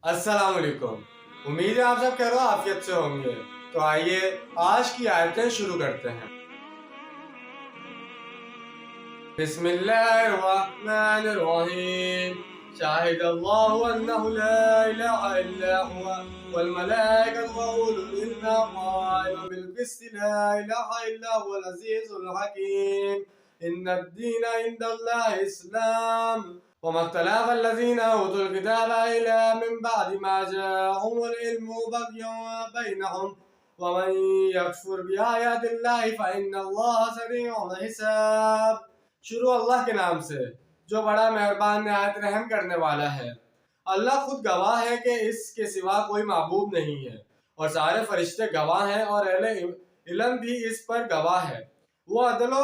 अस्सलाम वालेकुम। उम्मीद है आप सब खैर आफियत से होंगे। तो आइए आज की आयतें शुरू करते हैं। बिस्मिल्लाहिर्रहमानिर्रहीम। शाहिदल्लाहु अन्नहु ला इलाहा इल्ला हुवा वल मलाइकतु व उलुल इल्मी क़ाइमन बिल क़िस्ति ला इलाहा इल्ला हुवल अज़ीज़ुल हकीम। इन्नद-दीना इंदल्लाहि इस्लाम वमा इख्तलफ़ अल्लज़ीना ऊतुल किताब इल्ला मिन बअदि मा जाअहुमुल इल्मु बग़यन बैनहुम वमन यकफ़ुर बिआयातिल्लाहि फ़इन्नल्लाह सरीउल हिसाब। शुरू अल्लाह के नाम से जो बड़ा मेहरबान निहायत रहम करने वाला है। अल्लाह खुद गवाह है कि इसके सिवा कोई माबूद नहीं है और सारे फरिश्ते गवाह हैं और अहले इल्म भी इस पर गवाह है। वो अदलो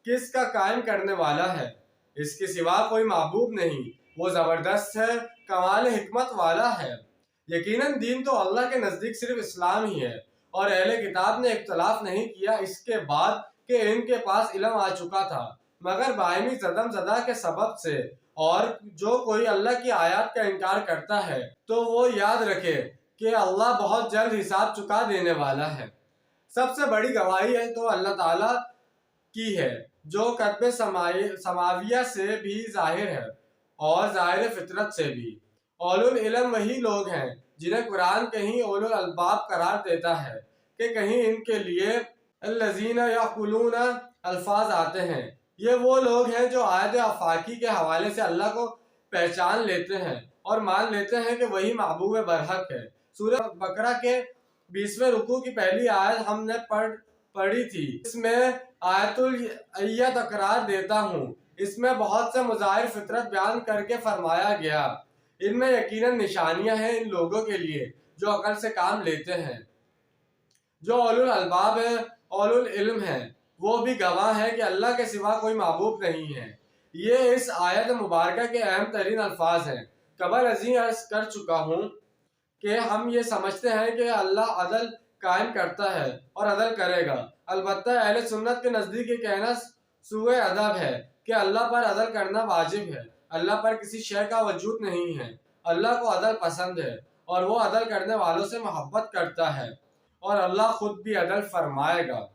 किस का कायम करने वाला है, इसके सिवा कोई माबूद नहीं। वो ज़बरदस्त है, कमाल हिकमत वाला है। यकीनन दीन तो अल्लाह के नज़दीक सिर्फ इस्लाम ही है और अहले किताब ने इख्तलाफ नहीं किया इसके बाद कि इनके पास इल्म आ चुका था, मगर बाहिमी ज़दम ज़दा के सबब से। और जो कोई अल्लाह की आयत का इनकार करता है तो वो याद रखे कि अल्लाह बहुत जल्द हिसाब चुका देने वाला है। सबसे बड़ी गवाही है तो अल्लाह ताला की है जो कत्बे समाविया से भी जाहिर है और ज़ाहिर फितरत से भी। औलुल इल्म वही लोग हैं जिन्हें कुरान कहीं औलुल अलबाब करार देता है कि कहीं इनके लिए अल्लज़ीना यक़ूलून अल्फाज आते हैं। ये वो लोग हैं जो आयत आफाकी के हवाले से अल्लाह को पहचान लेते हैं और मान लेते हैं कि वही महबूब बरहक है। सूरह बकरा के 20वें रुकू की पहली आयत हमने पढ़ी थी। इसमें आयतुल अय्यत करार देता हूँ। इसमें बहुत से मुज़ाहिर फितरत बयान करके फरमाया गया, इनमें यकीनन निशानियां हैं इन लोगों के लिए जो अकल से काम लेते हैं। जो औलुल अलबाब है, औलुल इल्म है, वो भी गवाह है कि अल्लाह के सिवा कोई महबूब नहीं है। ये इस आयत मुबारका के अहम तरीन अल्फाज हैं। कबल अज़ीं अर्ज़ कर चुका हूँ कि हम ये समझते हैं कि अल्लाह अदल कायम करता है और अदल करेगा। अलबत्ता अहले सुन्नत के नज़दीक ये कहना सूए अदब है कि अल्लाह पर अदल करना वाजिब है। अल्लाह पर किसी शय का वजूद नहीं है। अल्लाह को अदल पसंद है और वो अदल करने वालों से मोहब्बत करता है और अल्लाह खुद भी अदल फरमाएगा।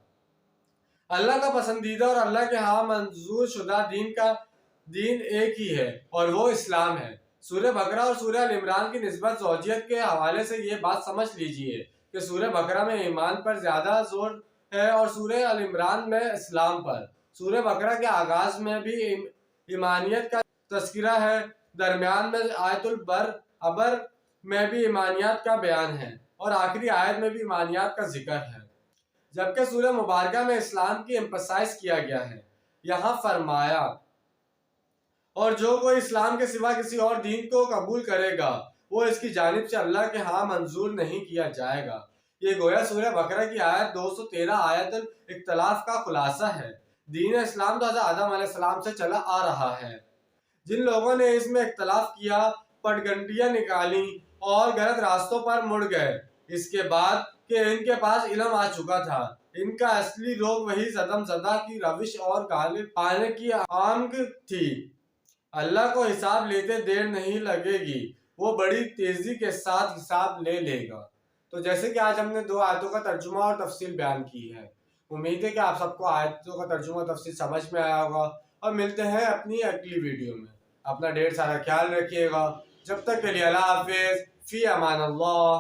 अल्लाह का पसंदीदा और अल्लाह के यहाँ मंजूर शुदा दीन एक ही है और वो इस्लाम है। सूरह बकरा और सूरह अल इमरान की निस्बत ज़ौजियत के हवाले से ये बात समझ लीजिए कि सूरह बकरा में ईमान पर ज़्यादा जोर है और सूरह अल इमरान में इस्लाम पर। सूरह बकरा के आगाज़ में भी ईमानियत का तज़किरा है, दरमियान में आयतुल अबर में भी ईमानियत का बयान है और आखिरी आयत में भी ईमानियत का जिक्र है। जबकि सूरह मुबारका में इस्लाम की एम्फसाइज किया गया है। यहाँ फरमाया, और जो कोई इस्लाम के सिवा किसी और दीन को कबूल करेगा वो इसकी जानिब से अल्लाह के यहाँ मंजूर नहीं किया जाएगा। ये गोया सूरह बकरा की आयत 213 आयतुल इख्तलाफ का खुलासा है। दीन इस्लाम तो हज़रत आदम अलैहिस्सलाम से चला आ रहा है। जिन लोगों ने इसमें इख्तलाफ किया, पटगंडियाँ निकाली और गलत रास्तों पर मुड़ गए इसके बाद कि इनके पास इल्म आ चुका था। इनका असली रोग वही ज़दम ज़दा की रविश और गालिब पाने की आंग थी। अल्लाह को हिसाब लेते देर नहीं लगेगी, वो बड़ी तेजी के साथ हिसाब ले लेगा। तो जैसे कि आज हमने 2 आयतों का तर्जुमा और तफसील बयान की है, उम्मीद है कि आप सबको आयतों का तर्जुमा और तफसील समझ में आया होगा और मिलते हैं अपनी अगली वीडियो में। अपना ढेर सारा ख्याल रखिएगा। जब तक के लिए अल्लाह हाफिज़, फ़ी अमान अल्लाह।